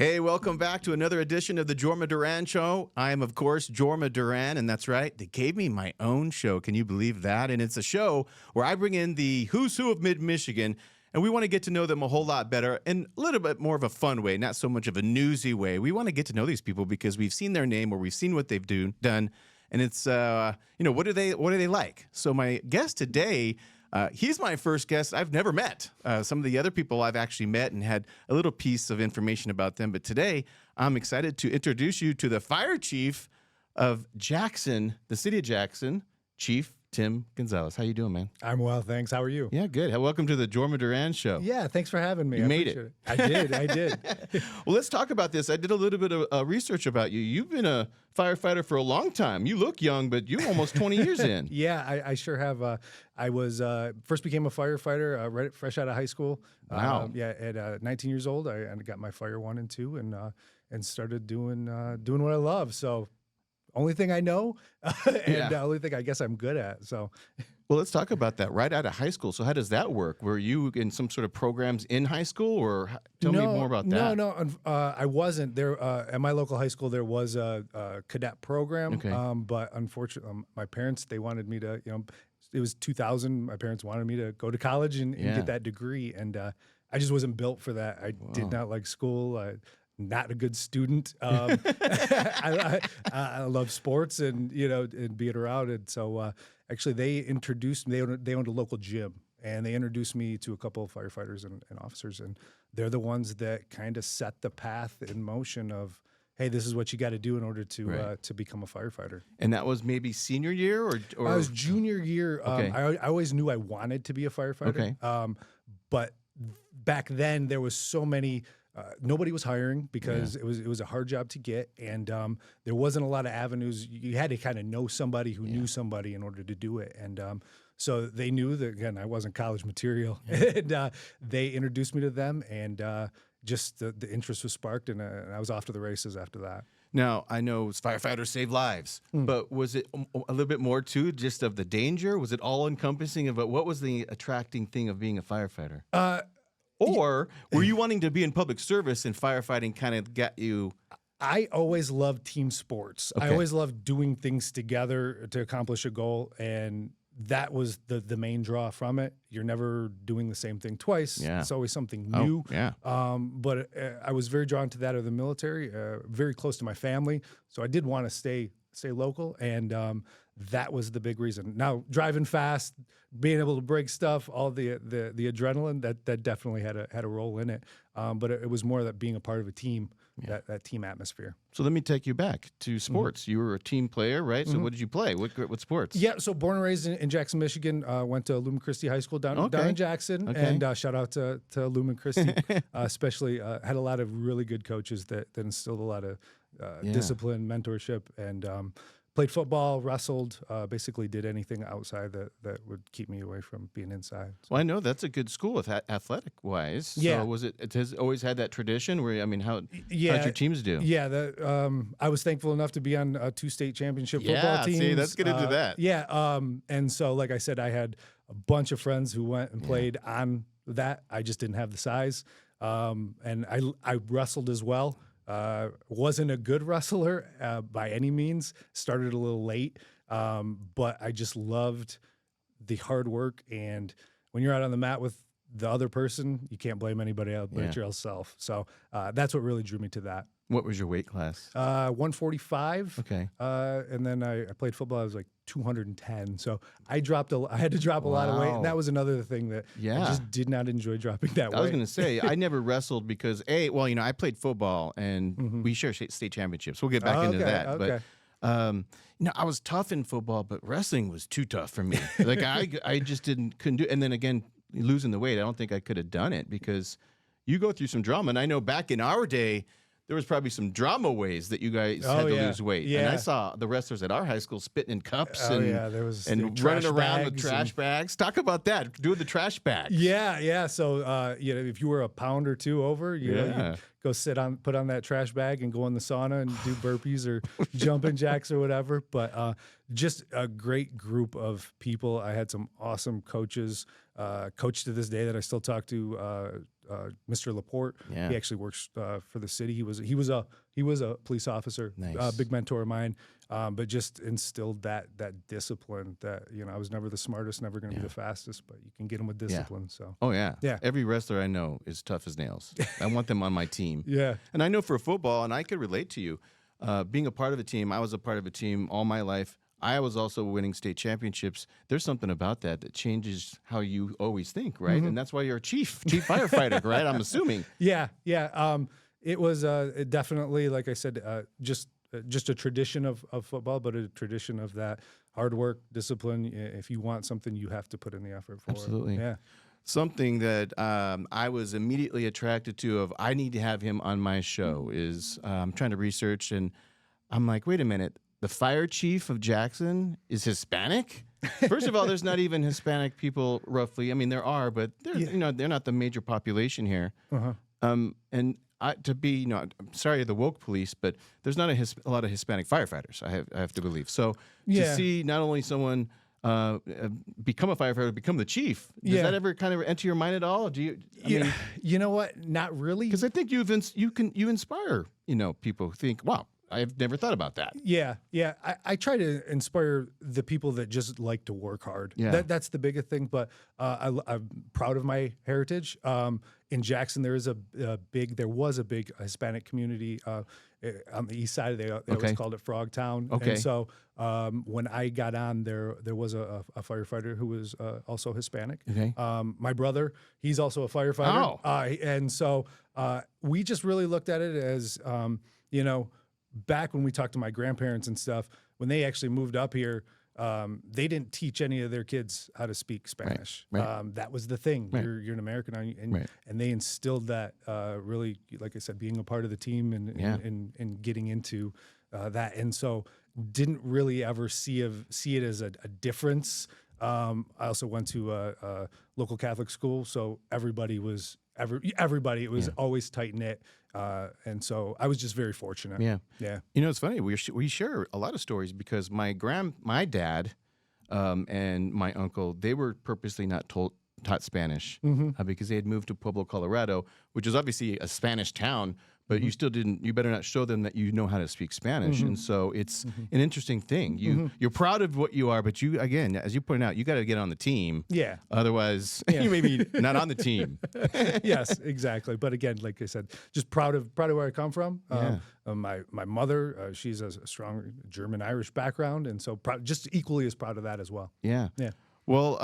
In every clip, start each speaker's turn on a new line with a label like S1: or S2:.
S1: Hey, welcome back to another edition of the Jorma Duran Show. I am, of course, Jorma Duran, and that's right. They gave me my own show. Can you believe that? And it's a show where I bring in the who's who of mid-Michigan, and we want to get to know them a whole lot better in a little bit more of a fun way, not so much of a newsy way. We want to get to know these people because we've seen their name or we've seen what they've done, and it's, what do they like? So my guest today, he's my first guest I've never met. Some of the other people I've actually met and had a little piece of information about them. But today, I'm excited to introduce you to the fire chief of Jackson, the city of Jackson, Chief Tim Gonzales. How you doing, man?
S2: I'm well, thanks. How are you?
S1: Yeah, good. Welcome to the Jorma Duran Show.
S2: Yeah, thanks for having me.
S1: You made it.
S2: I did.
S1: Well, let's talk about this. I did a little bit of research about you. You've been a firefighter for a long time. You look young, but you're almost 20 years in.
S2: Yeah, I sure have. I was first became a firefighter fresh out of high school.
S1: Wow.
S2: At 19 years old, I got my fire 1 and 2 and started doing what I love. So only thing I know, and the only thing I guess I'm good at. So,
S1: well, let's talk about that. Right out of high school. So how does that work? Were you in some sort of programs in high school, or tell me more about that?
S2: No, I wasn't there. At my local high school, there was a cadet program.
S1: Okay.
S2: But unfortunately, my parents, they wanted me to, it was 2000. My parents wanted me to go to college and get that degree, and I just wasn't built for that. I did not like school. Not a good student. I love sports and being around it. So actually, they introduced me. They owned a local gym, and they introduced me to a couple of firefighters and officers, and they're the ones that kind of set the path in motion of, hey, this is what you got to do in order to become a firefighter.
S1: And that was maybe senior year, or
S2: I was junior year.
S1: Okay.
S2: I always knew I wanted to be a firefighter.
S1: Okay.
S2: But back then there was so many. Nobody was hiring because it was a hard job to get, and there wasn't a lot of avenues. You had to kind of know somebody who knew somebody in order to do it, and so they knew that, again, I wasn't college material, and they introduced me to them, and just the interest was sparked, and I was off to the races after that.
S1: Now, I know firefighters save lives, but was it a little bit more, too, just of the danger? Was it all-encompassing of it? What was the attracting thing of being a firefighter? Or were you wanting to be in public service and firefighting kind of got you?
S2: I always loved team sports.
S1: Okay.
S2: I always loved doing things together to accomplish a goal, and that was the main draw from it. You're never doing the same thing twice.
S1: Yeah.
S2: It's always something new.
S1: Oh, yeah.
S2: But I was very drawn to that of the military, very close to my family, so I did want to stay local, and that was the big reason. Now, driving fast, being able to break stuff, all the adrenaline, that definitely had a role in it. But it was more that being a part of a team, that team atmosphere.
S1: So let me take you back to sports. You were a team player, right? So what did you play? What sports?
S2: Yeah, so born and raised in Jackson, Michigan. Went to Lumen Christi High School down in Jackson.
S1: Okay.
S2: And shout out to Lumen Christi. Especially had a lot of really good coaches that instilled a lot of discipline, mentorship, and played football, wrestled, basically did anything outside that would keep me away from being inside. So.
S1: Well, I know that's a good school with athletic-wise.
S2: Yeah.
S1: So it has always had that tradition where, how'd your teams do?
S2: Yeah, I was thankful enough to be on 2 state championship football teams.
S1: See, let's get into that.
S2: Yeah, and so, like I said, I had a bunch of friends who went and played on that. I just didn't have the size, and I wrestled as well. Wasn't a good wrestler by any means. Started a little late, but I just loved the hard work. And when you're out on the mat with the other person, you can't blame anybody else but yourself. So that's what really drew me to that.
S1: What was your weight class?
S2: 145.
S1: Okay.
S2: And then I played football. I was like 210. So I had to drop a lot of weight. And that was another thing that I just did not enjoy dropping that weight.
S1: I was going to say, I never wrestled because, I played football and we share state championships. We'll get back into that.
S2: Okay.
S1: But, I was tough in football, but wrestling was too tough for me. Like I just couldn't do it. And then again, losing the weight, I don't think I could have done it because you go through some drama. And I know back in our day, there was probably some drama ways that you guys had to lose weight.
S2: Yeah.
S1: And I saw the wrestlers at our high school spitting in cups
S2: there was
S1: and running around with trash bags. Talk about that, doing the trash bags.
S2: Yeah. So, if you were a pound or two over, you go put on that trash bag and go in the sauna and do burpees or jumping jacks or whatever. But just a great group of people. I had some awesome coaches, coach to this day that I still talk to Mr. Laporte.
S1: Yeah.
S2: He actually works for the city. He was a police officer,
S1: Nice.
S2: big mentor of mine, but just instilled that discipline that, I was never the smartest, never going to be the fastest, but you can get them with discipline. So,
S1: Oh, yeah.
S2: Yeah.
S1: Every wrestler I know is tough as nails. I want them on my team.
S2: yeah.
S1: And I know for football, and I could relate to you, being a part of a team, I was a part of a team all my life. I was also winning state championships. There's something about that changes how you always think, right?
S2: Mm-hmm.
S1: And that's why you're a chief firefighter, right? I'm assuming.
S2: Yeah. It was definitely, like I said, just a tradition of football, but a tradition of that hard work, discipline. If you want something, you have to put in the effort for
S1: Absolutely.
S2: it. Yeah.
S1: Something that I was immediately attracted to of I need to have him on my show is I'm trying to research, and I'm like, wait a minute. The fire chief of Jackson is Hispanic? First of all, there's not even Hispanic people roughly. I mean, there are, but they're not the major population here.
S2: Uh-huh.
S1: And I'm sorry, the woke police, but there's not a lot of Hispanic firefighters. I have to believe. So to see not only someone become a firefighter, become the chief, does that ever kind of enter your mind at all? Do you? I mean,
S2: you know what? Not really.
S1: because I think you inspire people who think, wow. I've never thought about that.
S2: Yeah. I try to inspire the people that just like to work hard.
S1: Yeah.
S2: That's the biggest thing. But I'm proud of my heritage. In Jackson, there was a big Hispanic community on the east side. They always called it Frog Town.
S1: Okay.
S2: And so when I got on, there was a firefighter who was also Hispanic.
S1: Okay.
S2: My brother, he's also a firefighter.
S1: Oh.
S2: And so we just really looked at it as, back when we talked to my grandparents and stuff, when they actually moved up here, they didn't teach any of their kids how to speak Spanish.
S1: Right.
S2: That was the thing.
S1: Right.
S2: You're an American, and
S1: Right.
S2: and they instilled that really, like I said, being a part of the team and getting into that. And so didn't really ever see it as a difference. I also went to a local Catholic school, so everybody was always tight knit. And so I was just very fortunate.
S1: Yeah.
S2: Yeah.
S1: It's funny. We share a lot of stories because my dad and my uncle, they were purposely not taught Spanish because they had moved to Pueblo, Colorado, which is obviously a Spanish town, but you still didn't. You better not show them that you know how to speak Spanish, and so it's an interesting thing. You're proud of what you are, but you, again, as you pointed out, you got to get on the team.
S2: Yeah.
S1: Otherwise, you may be not on the team.
S2: Yes, exactly. But again, like I said, just proud of where I come from. My mother, she's a strong German-Irish background, and so just equally as proud of that as well.
S1: Yeah.
S2: Yeah.
S1: Well,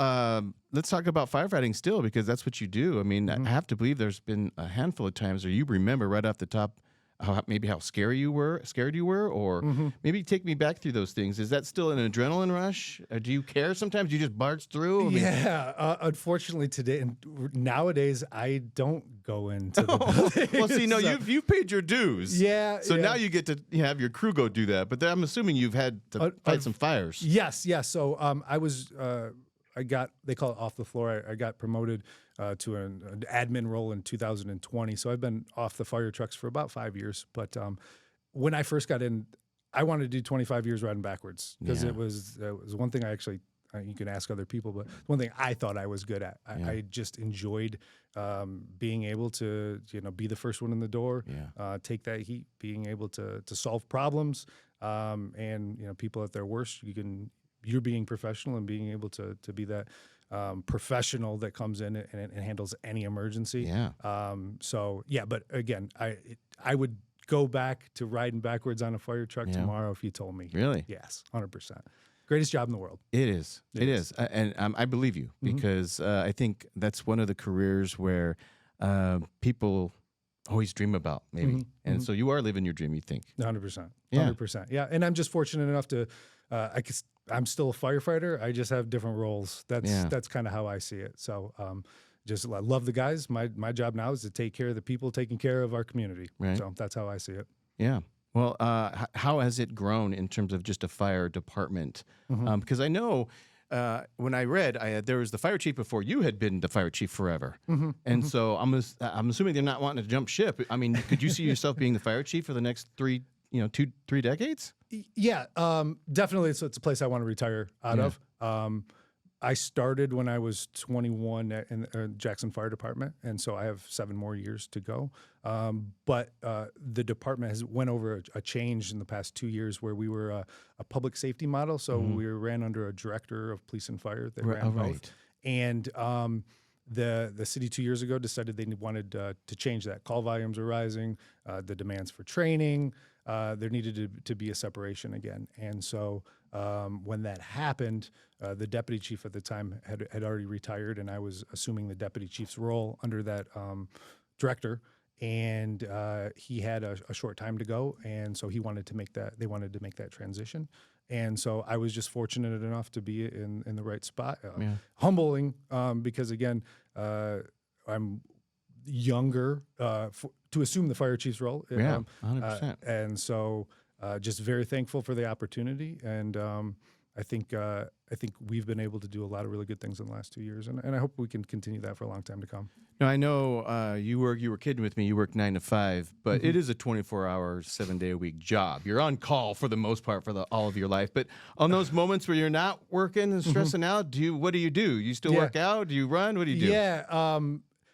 S1: let's talk about firefighting still, because that's what you do. I mean, I have to believe there's been a handful of times where you remember right off the top how scared you were, or maybe take me back through those things. Is that still an adrenaline rush? Do you care sometimes? You just barge through? I mean,
S2: unfortunately today and nowadays I don't go into the building.
S1: Well, see, no, you've paid your dues.
S2: Yeah.
S1: So now you get to have your crew go do that. But I'm assuming you've had to fight some fires.
S2: Yes. So I was they call it off the floor. I got promoted to an admin role in 2020. So I've been off the fire trucks for about 5 years. But when I first got in, I wanted to do 25 years riding backwards because it was one thing I actually, you can ask other people, but one thing I thought I was good at. I just enjoyed being able to, be the first one in the door, take that heat, being able to solve problems, and people at their worst, you're being professional and being able to be that professional that comes in and handles any emergency.
S1: Yeah.
S2: But again, I would go back to riding backwards on a fire truck tomorrow if you told me.
S1: Really?
S2: Yes, 100%. Greatest job in the world.
S1: It is. It is. And I believe you because I think that's one of the careers where people always dream about, maybe. And so you are living your dream, you think.
S2: 100%.
S1: Yeah.
S2: 100%. Yeah. And I'm just fortunate enough to, I'm still a firefighter. I just have different roles. That's kind of how I see it. So just I love the guys. My job now is to take care of the people taking care of our community.
S1: Right.
S2: So that's how I see it.
S1: Yeah. Well, how has it grown in terms of just a fire department? Because I know when I read, there was the fire chief before you had been the fire chief forever. And so I'm assuming they're not wanting to jump ship. I mean, could you see yourself being the fire chief for the next 3 decades?
S2: Yeah, definitely. So it's a place I want to retire out of. I started when I was 21 in Jackson Fire Department, and so I have 7 more years to go. But the department has went over a change in the past 2 years where we were a public safety model. So we ran under a director of police and fire that ran both. And the city 2 years ago decided they wanted to change that. Call volumes are rising, the demands for training. There needed to be a separation again. And so when that happened, the deputy chief at the time had already retired, and I was assuming the deputy chief's role under that director. And he had a short time to go, and so they wanted to make that transition. And so I was just fortunate enough to be in the right spot. Humbling, because again, I'm younger to assume the fire chief's role.
S1: 100%.
S2: And so just very thankful for the opportunity. And I think we've been able to do a lot of really good things in the last 2 years, and I hope we can continue that for a long time to come.
S1: Now, I know you were kidding with me. You work 9 to 5, but it is a 24-hour, 7-day-a-week job. You're on call for the most part for all of your life. But on those moments where you're not working and stressing out, what do you do? You still work out? Do you run? What do you do?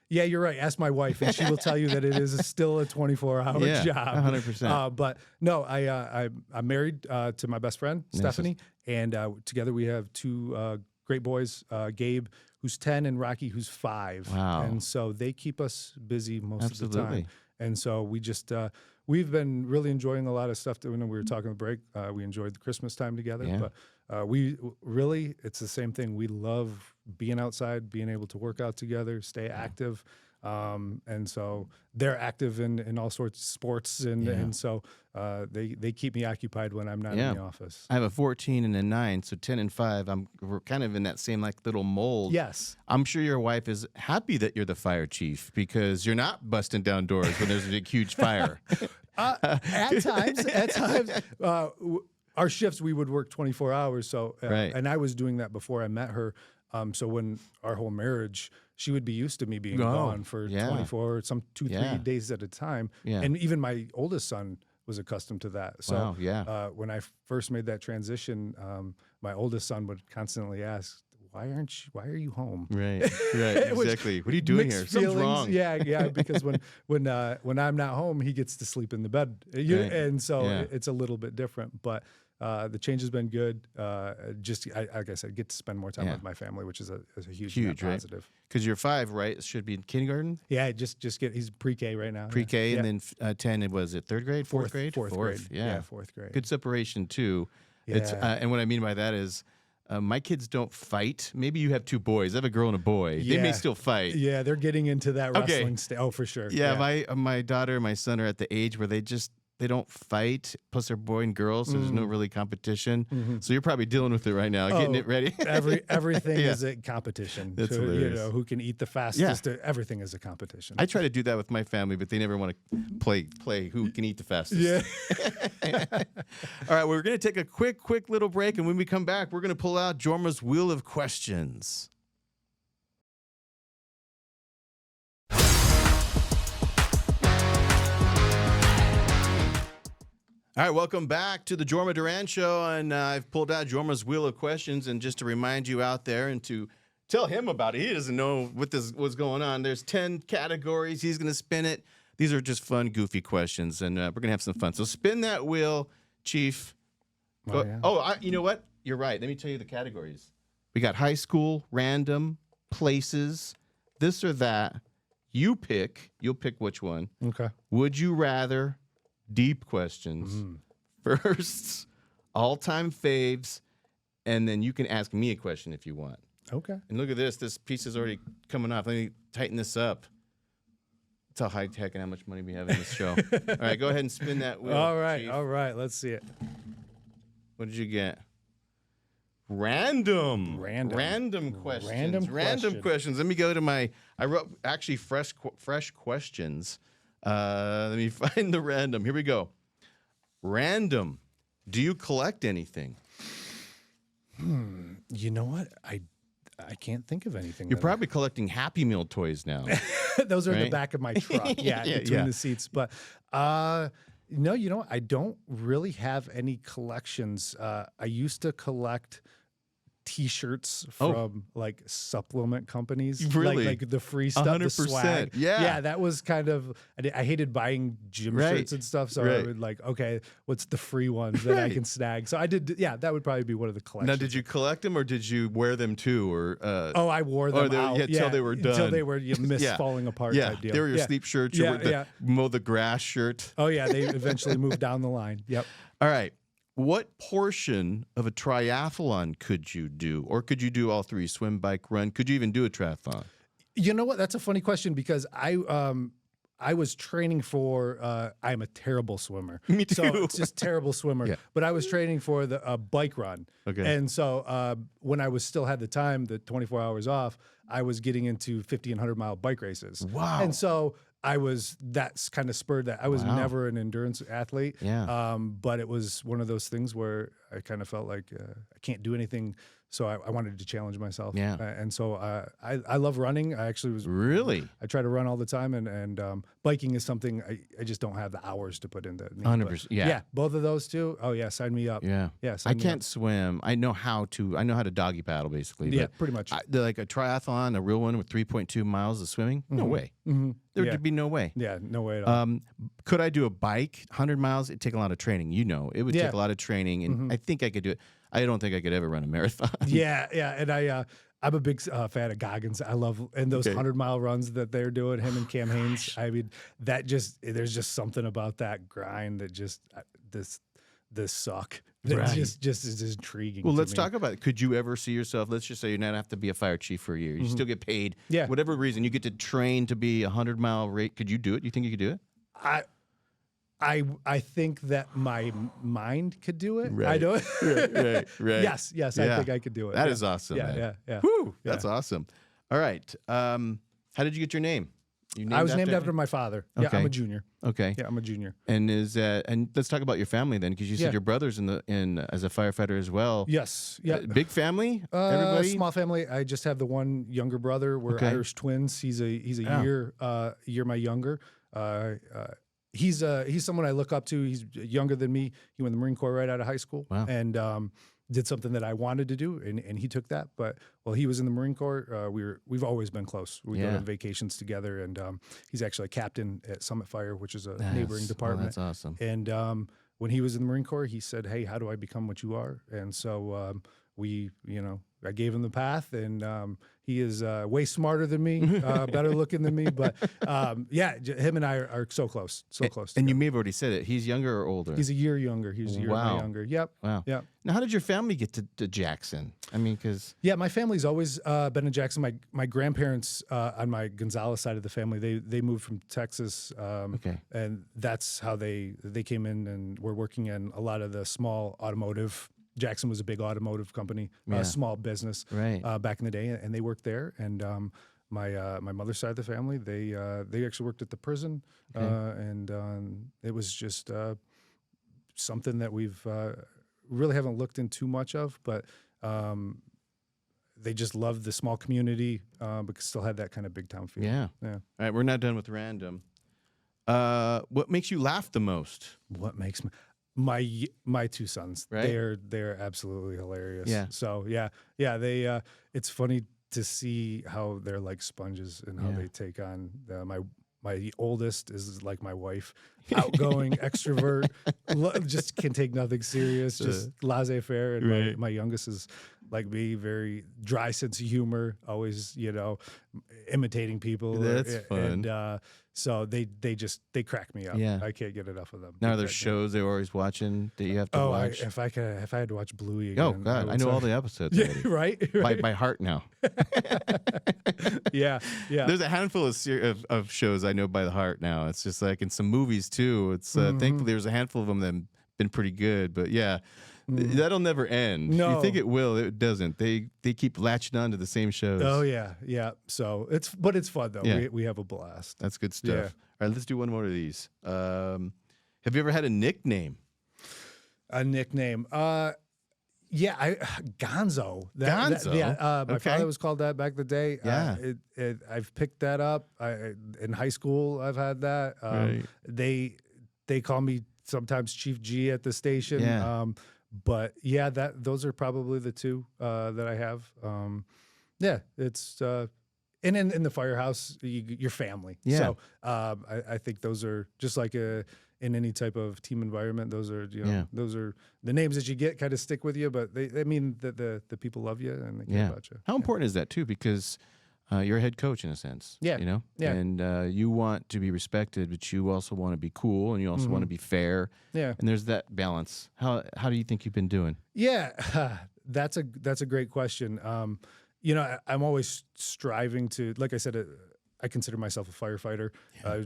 S2: Yeah, you're right. Ask my wife, and she will tell you that it is still a 24-hour job.
S1: 100%.
S2: But no, I'm married to my best friend, Stephanie, and together we have 2 great boys, Gabe, who's 10, and Rocky, who's 5.
S1: Wow.
S2: And so they keep us busy most of the time. And so we've been really enjoying a lot of stuff. When we were talking at the break, we enjoyed the Christmas time together. But it's the same thing. We love being outside, being able to work out together, stay active. And so they're active in all sorts of sports. And so they keep me occupied when I'm not in the office.
S1: I have a 14 and a 9, so 10 and 5. We're kind of in that same little mold.
S2: Yes.
S1: I'm sure your wife is happy that you're the fire chief because you're not busting down doors when there's a big, huge fire.
S2: At times, our shifts, we would work 24 hours. So, and I was doing that before I met her. So when our whole marriage, she would be used to me being gone for 24, 2-3 days at a time. Yeah. And even my oldest son was accustomed to that. So when I first made that transition, my oldest son would constantly ask, why are you home?
S1: Right, exactly. What are you doing here? Something's wrong.
S2: Yeah, because when I'm not home, he gets to sleep in the bed. And so it's a little bit different. But the change has been good. Like I said, get to spend more time with my family, which is a huge positive.
S1: Because you're 5, right? Should be in kindergarten.
S2: Yeah, he's pre-K right now.
S1: Pre-K, and then 10. Was it 3rd grade, 4th grade?
S2: Fourth grade.
S1: Yeah,
S2: 4th grade.
S1: Good separation too.
S2: Yeah.
S1: It's and what I mean by that is. My kids don't fight. Maybe you have 2 boys. I have a girl and a boy. They may still fight.
S2: Yeah, they're getting into that wrestling stage. Oh, for sure.
S1: Yeah, my daughter and my son are at the age where they don't fight. Plus, they're boy and girl, so there's no really competition. So you're probably dealing with it right now, getting it ready.
S2: Everything is a competition.
S1: That's hilarious.
S2: Who can eat the fastest. Everything is a competition.
S1: I try to do that with my family, but they never want to play who can eat the fastest.
S2: Yeah.
S1: All right, we're going to take a quick little break, and when we come back, we're going to pull out Jorma's Wheel of Questions. All right, welcome back to the Jorma Duran Show, and I've pulled out Jorma's Wheel of Questions, and just to remind you out there and to tell him about it, he doesn't know what's going on. There's 10 categories. He's going to spin it. These are just fun, goofy questions, and we're going to have some fun. So spin that wheel, Chief. You know what? You're right. Let me tell you the categories. We got high school, random, places, this or that. You pick. You'll pick which one.
S2: Okay.
S1: Would you rather... Deep questions, firsts, all-time faves, and then you can ask me a question if you want.
S2: Okay.
S1: And look at this. This piece is already coming off. Let me tighten this up. That's how high-tech and how much money we have in this show. All right, go ahead and spin that wheel, Chief.
S2: All right. Let's see it.
S1: What did you get? Random questions. Random questions. Let me go to I wrote actually fresh questions. Let me find the random. Here we go. Random. Do you collect anything?
S2: You know what? I can't think of anything.
S1: You're probably collecting Happy Meal toys now.
S2: Those are in the back of my truck. Between the seats. But no, you know what? I don't really have any collections. I used to collect T-shirts
S1: Oh.
S2: from like supplement companies,
S1: Really?
S2: like the free stuff, the
S1: 100%.
S2: swag.
S1: Yeah.
S2: Yeah, that was kind of. I hated buying gym
S1: Right.
S2: shirts and stuff, so I
S1: Right.
S2: would like, okay, what's the free ones that I
S1: Right.
S2: can snag? So I did. Yeah, that would probably be one of the collections.
S1: Now, did you collect them or did you wear them too? Or
S2: Oh, I wore them out.
S1: yeah, till they were done.
S2: Until they were
S1: Yeah.
S2: falling apart.
S1: Yeah,
S2: type deal.
S1: they were your
S2: Yeah.
S1: sleep shirts.
S2: Yeah,
S1: Or the
S2: yeah.
S1: mow the grass shirt.
S2: Oh yeah, they eventually moved down the line. Yep.
S1: All right. What portion of a triathlon could you do? Or could you do all three? Swim, bike, run? Could you even do a triathlon?
S2: You know what? That's a funny question because I was training for. I'm a terrible swimmer.
S1: Me too.
S2: So it's just terrible swimmer.
S1: Yeah.
S2: But I was training for the bike run.
S1: Okay.
S2: And so when I was still had the time, the 24 hours off, I was getting into 50 and 100 mile bike races.
S1: Wow.
S2: And so that's kind of spurred that. I was
S1: Wow.
S2: never an endurance athlete.
S1: Yeah.
S2: But it was one of those things where I kind of felt like I can't do anything. So I wanted to challenge myself.
S1: Yeah.
S2: And so I love running. I actually was
S1: Really?
S2: I try to run all the time, and biking is something I just don't have the hours to put into.
S1: 100%. Yeah.
S2: Yeah, both of those two. Oh yeah, sign me up.
S1: Yeah.
S2: Yeah,
S1: I
S2: sign me
S1: can't
S2: up.
S1: swim. I know how to doggy paddle basically.
S2: Yeah,
S1: but
S2: pretty much.
S1: like a triathlon, a real one with 3.2 miles of swimming? No way.
S2: Mm-hmm.
S1: There
S2: Yeah.
S1: would be no way.
S2: Yeah, no way at all.
S1: Could I do a bike 100 miles? It'd take a lot of training. You know, it would
S2: Yeah.
S1: take a lot of training, and I think I could do it. I don't think I could ever run a marathon.
S2: Yeah, and I'm a big fan of Goggins. I love and those 100-mile runs that they're doing. Him and Cam Haines. I mean, there's just something about that grind that just this suck. That
S1: Right.
S2: just is intriguing.
S1: Well,
S2: to
S1: let's
S2: me.
S1: talk about it. Could you ever see yourself? Let's just say you not have to be a fire chief for a year. You still get paid.
S2: Yeah.
S1: Whatever reason, you get to train to be a 100-mile rate. Could you do it? You think you could do it?
S2: I think that my mind could do it. I
S1: Right.
S2: don't.
S1: Right.
S2: Yes, I
S1: Yeah.
S2: think I could do it.
S1: That
S2: yeah.
S1: is awesome.
S2: Yeah,
S1: man.
S2: yeah.
S1: Whew, that's awesome. All right. How did you get your name?
S2: I was named after my father. Yeah,
S1: Okay.
S2: I'm a junior.
S1: Okay.
S2: Yeah, I'm a junior.
S1: And and let's talk about your family then, because you said
S2: Yeah.
S1: your brother's in as a firefighter as well.
S2: Yes. Yeah.
S1: Big family. Everybody.
S2: Small family. I just have the one younger brother. We're
S1: Okay.
S2: Irish twins. He's a
S1: Yeah.
S2: year my younger. He's someone I look up to. He's younger than me. He went in the Marine Corps right out of high school,
S1: Wow.
S2: and did something that I wanted to do, and he took that. But while he was in the Marine Corps, we've always been close. We go
S1: Yeah.
S2: on vacations together, and he's actually a captain at Summit Fire, which is a
S1: Yes.
S2: neighboring
S1: Oh,
S2: department.
S1: that's awesome.
S2: And when he was in the Marine Corps, he said, "Hey, how do I become what you are?" And so I gave him the path, and he is way smarter than me, better looking than me. But him and I are so close, so close.
S1: And you
S2: together.
S1: may have already said it. He's younger or older?
S2: He's a year younger. He's a year
S1: Wow.
S2: younger. Yep.
S1: Wow.
S2: Yep.
S1: Now, how did your family get to Jackson? I mean, because
S2: Yeah, my family's always been in Jackson. My grandparents on my Gonzales side of the family, they moved from Texas,
S1: Okay.
S2: and that's how they came in and were working in a lot of the small automotive. Jackson was a big automotive company,
S1: Yeah.
S2: small business
S1: Right.
S2: back in the day, and they worked there. And my mother's side of the family, they actually worked at the prison, and it was just something that we've really haven't looked in too much of, but they just loved the small community, but still had that kind of big town feel.
S1: Yeah.
S2: Yeah.
S1: All right, we're not done with random. What makes you laugh the most?
S2: What makes me my two sons?
S1: Right.
S2: They're absolutely hilarious.
S1: Yeah.
S2: So yeah. They it's funny to see how they're like sponges and how
S1: Yeah.
S2: they take on my oldest is like my wife, outgoing, extrovert, just can take nothing serious, just laissez-faire. And
S1: Right.
S2: my youngest is like me, very dry sense of humor, always, imitating people.
S1: That's fun.
S2: And so they crack me up.
S1: Yeah.
S2: I can't get enough of them.
S1: Now, are
S2: They
S1: there
S2: crack me up.
S1: shows they're always watching that you have to
S2: Oh,
S1: watch?
S2: if I had to watch Bluey again.
S1: Oh, God. I
S2: would
S1: know
S2: say-
S1: all the episodes
S2: Yeah,
S1: already.
S2: right.
S1: By heart now.
S2: Yeah.
S1: There's a handful of shows I know by the heart now. It's just like in some movies, too. It's thankfully there's a handful of them that have been pretty good. But, yeah. That'll never end.
S2: No.
S1: You think it will? It doesn't. They keep latching on to the same shows.
S2: Oh yeah. So it's fun though.
S1: Yeah.
S2: We have a blast.
S1: That's good stuff.
S2: Yeah.
S1: All right, let's do one more of these. Have you ever had a nickname?
S2: A nickname. Gonzo.
S1: Gonzo?
S2: My
S1: Okay.
S2: father was called that back in the day.
S1: Yeah.
S2: I've picked that up. In high school, I've had that.
S1: Right.
S2: They call me sometimes Chief G at the station.
S1: Yeah.
S2: But yeah, those are probably the two that I have. Yeah, it's and in the firehouse, your family.
S1: Yeah.
S2: So I think those are just like in any type of team environment. Those are those are the names that you get kind of stick with you, but they mean that the people love you and they care about you.
S1: How important is that too? Because you're a head coach in a sense.
S2: Yeah.
S1: You know?
S2: Yeah.
S1: And you want to be respected, but you also want to be cool and you also want to be fair.
S2: Yeah.
S1: And there's that balance. How do you think you've been doing?
S2: Yeah, that's a great question. I'm always striving to, like I said, I consider myself a firefighter,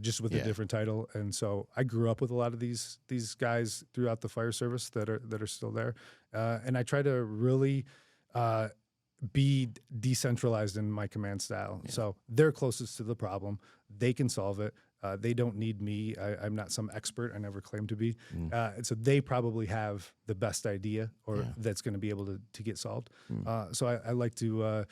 S2: just with a different title, and so I grew up with a lot of these guys throughout the fire service that are still there, and I try to really be decentralized in my command style. Yeah. So they're closest to the problem; they can solve it. They don't need me. I'm not some expert. I never claimed to be. And so they probably have the best idea or that's going to be able to get solved. So I like to,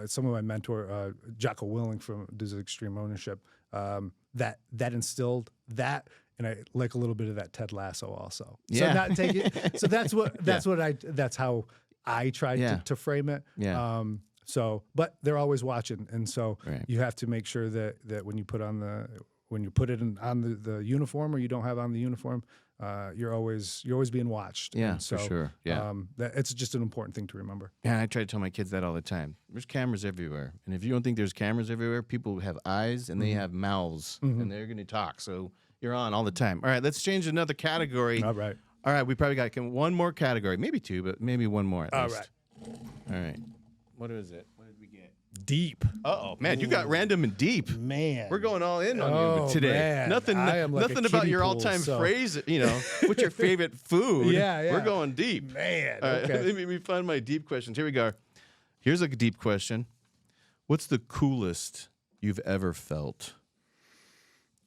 S2: some of my mentor, Jocko Willing from does Extreme Ownership, that instilled that. And I like a little bit of that Ted Lasso also.
S1: Yeah.
S2: So not taking, so that's how I try to frame it.
S1: Yeah.
S2: So, but they're always watching, and so you have to make sure that when you put on on the uniform, or you don't have on the uniform, you're always being watched.
S1: Yeah,
S2: and so,
S1: for sure. Yeah,
S2: it's just an important thing to remember.
S1: Yeah, I try to tell my kids that all the time. There's cameras everywhere, and if you don't think there's cameras everywhere, people have eyes and they have mouths, and they're going to talk. So you're on all the time. All right, let's change another category.
S2: All right.
S1: All right, we probably got one more category, maybe two, but maybe one more at least.
S2: All right.
S1: All right. What is it? What did we get?
S2: Deep.
S1: Uh-oh, man, you got random and deep.
S2: Man.
S1: We're going all in on you today.
S2: Man.
S1: Nothing about your all-time phrase, what's your favorite food?
S2: Yeah.
S1: We're going deep.
S2: Man.
S1: All right,
S2: okay.
S1: let me find my deep questions. Here we go. Here's a deep question. What's the coolest you've ever felt?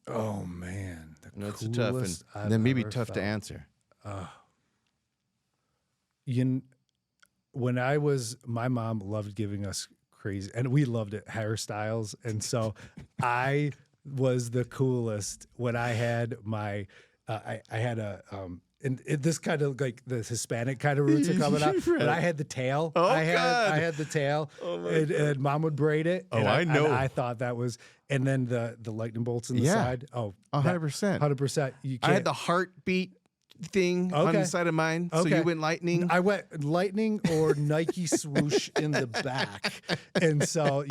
S2: Oh, man.
S1: It's tough, and then maybe tough to answer.
S2: When my mom loved giving us crazy, and we loved it, hairstyles. And so I was the coolest when I had my, I had a, and this kind of like the Hispanic kind of roots are coming out, but I had the tail.
S1: Oh,
S2: I
S1: God.
S2: had the tail,
S1: Oh,
S2: and mom would braid it.
S1: Oh,
S2: and
S1: I know.
S2: And I thought that was, and then the lightning bolts in the side. Oh,
S1: 100%.
S2: 100%.
S1: I had the heartbeat thing on the side of mine, so you went lightning.
S2: I went lightning or Nike swoosh in the back, and so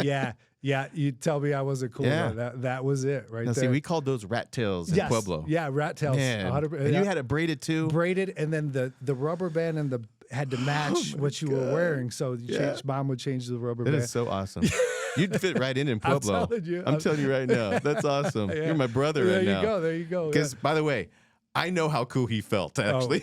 S2: you tell me I wasn't cool.
S1: Yeah.
S2: That was it right there.
S1: See, we called those rat tails in Pueblo.
S2: Yeah, rat tails.
S1: And you had it braided too.
S2: Braided, and then the rubber band and had to match what you were wearing. So mom would change the rubber band.
S1: That is so awesome. You'd fit right in Pueblo.
S2: I'm
S1: telling you right now. That's awesome. You're my brother right now.
S2: There you go.
S1: Because, by the way, I know how cool he felt, actually.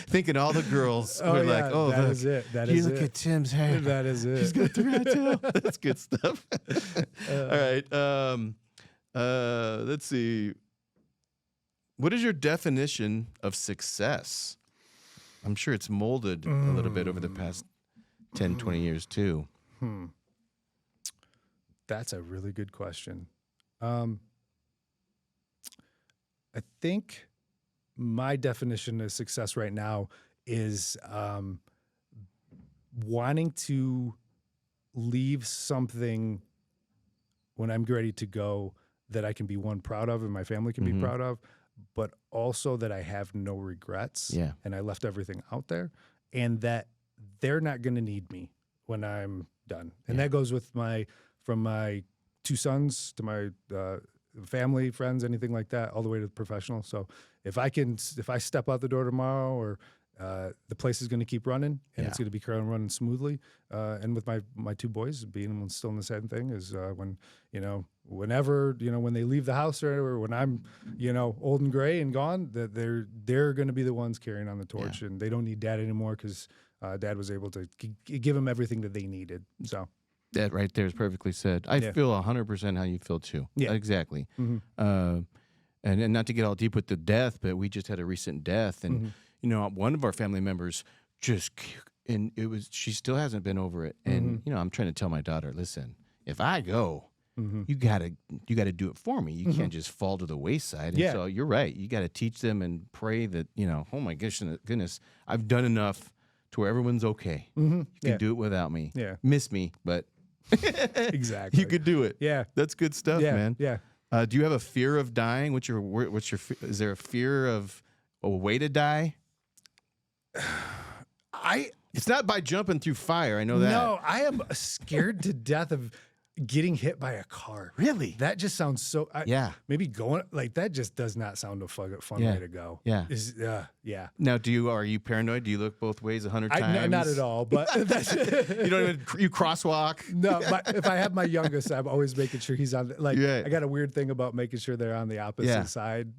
S1: Thinking all the girls were like, oh,
S2: that is it.
S1: Look at Tim's hair.
S2: That is it.
S1: He's got the rat tail. That's good stuff. All right. Let's see. What is your definition of success? I'm sure it's molded a little bit over the past 10, 20 years, too.
S2: That's a really good question. I think my definition of success right now is wanting to leave something when I'm ready to go that I can be proud of and my family can be proud of, but also that I have no regrets.
S1: Yeah.
S2: And I left everything out there, and that they're not going to need me when I'm done. And that goes with from my two sons to my family, friends, anything like that, all the way to the professional. So if I step out the door tomorrow, or the place is going to keep running, and it's going to be running smoothly. And with my two boys being still in the same thing is whenever when they leave the house, or when I'm old and gray and gone, that they're going to be the ones carrying on the torch, and they don't need dad anymore because dad was able to give them everything that they needed. So.
S1: That right there is perfectly said. I feel 100% how you feel too. Yeah, exactly. And not to get all deep with the death, but we just had a recent death, and one of our family members she still hasn't been over it. And I'm trying to tell my daughter, listen, if I go, you gotta do it for me. You can't just fall to the wayside. And so you're right. You got to teach them and pray that, oh my goodness, I've done enough to where everyone's okay. You can do it without me.
S2: Yeah.
S1: Miss me, but
S2: exactly.
S1: you could do it.
S2: Yeah.
S1: That's good stuff, man.
S2: Yeah.
S1: Do you have a fear of dying? Is there a fear of a way to die? It's not by jumping through fire. I know that.
S2: No, I am scared to death of getting hit by a car.
S1: Really?
S2: That just sounds so. Maybe going like that just does not sound a fun way to go.
S1: Yeah.
S2: Yeah.
S1: Now, are you paranoid? Do you look both ways 100 times?
S2: Not at all. But that's,
S1: you crosswalk.
S2: No, but if I have my youngest, I'm always making sure he's on. I got a weird thing about making sure they're on the opposite side.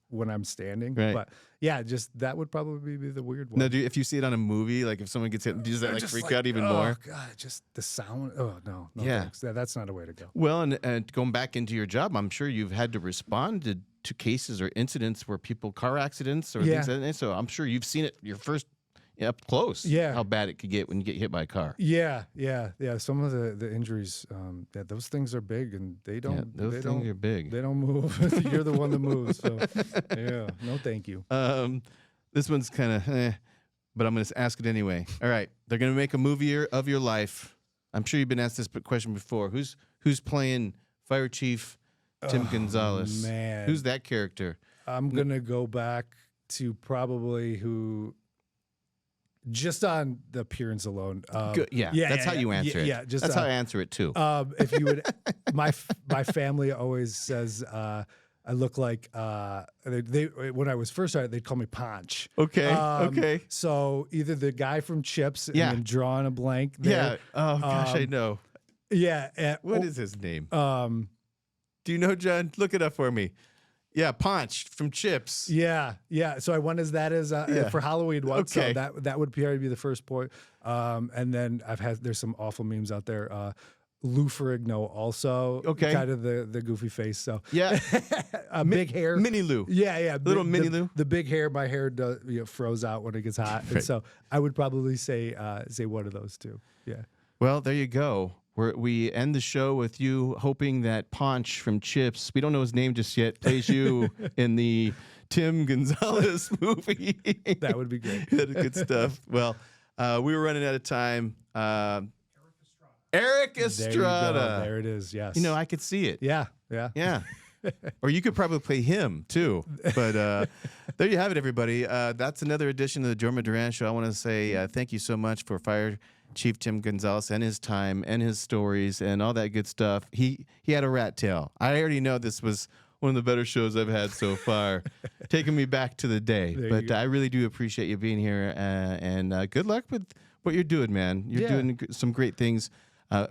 S2: When I'm standing.
S1: Right.
S2: But just that would probably be the weird one.
S1: Now, if you see it on a movie, like if someone gets hit, does that freak out even more?
S2: Oh God, just the sound. Oh no, thanks. That's not a way to go.
S1: Well, and going back into your job, I'm sure you've had to respond to cases or incidents where car accidents or things like that. So I'm sure you've seen it your first up close.
S2: Yeah,
S1: how bad it could get when you get hit by a car.
S2: Yeah. Some of the injuries, those things are big, and they don't.
S1: Those things are big.
S2: They don't move. You're the one that moves. So no, thank you.
S1: This one's kind of, but I'm going to ask it anyway. All right, they're going to make a movie of your life. I'm sure you've been asked this question before. Who's playing Fire Chief Tim Gonzales?
S2: Man,
S1: who's that character?
S2: I'm gonna go back to probably who. Just on the appearance alone.
S1: Good. That's how you answer it.
S2: Yeah,
S1: that's how I answer it too.
S2: If you would, my family always says I look like they when I was first started, they'd call me Ponch.
S1: Okay. Okay.
S2: So either the guy from Chips and then drawing a blank there.
S1: Yeah. Oh gosh, I know.
S2: Yeah.
S1: What is his name? Do you know, John? Look it up for me. Yeah, Ponch from Chips.
S2: Yeah. So I won as for Halloween once.
S1: Okay.
S2: So that would probably be the first point. And then there's some awful memes out there. Lou Ferrigno also.
S1: Okay.
S2: Kind of the goofy face. So
S1: yeah,
S2: big hair.
S1: Mini Lou.
S2: Yeah.
S1: Little mini Lou.
S2: The big hair. My hair froze out when it gets hot, and so I would probably say one of those two. Yeah.
S1: Well, there you go. We end the show with you hoping that Ponch from Chips, we don't know his name just yet, plays you in the Tim Gonzales movie.
S2: That would be great.
S1: Good stuff. Well, we were running out of time. Eric Estrada.
S2: There it is. Yes.
S1: I could see it.
S2: Yeah.
S1: Or you could probably play him too. But there you have it, everybody. That's another edition of the Jorma Duran Show. I want to say thank you so much for Fire Chief Tim Gonzales and his time and his stories and all that good stuff. He had a rat tail. I already know this was one of the better shows I've had so far, taking me back to the day. But I really do appreciate you being here, and good luck with what you're doing, man. You're doing some great things.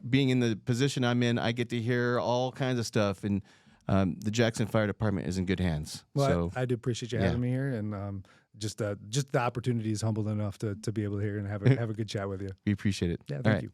S1: Being in the position I'm in, I get to hear all kinds of stuff, and the Jackson Fire Department is in good hands.
S2: Well,
S1: so
S2: I do appreciate you having me here, and just the opportunity is humbled enough to be able to hear and have a good chat with you.
S1: We appreciate it.
S2: Yeah, thank you.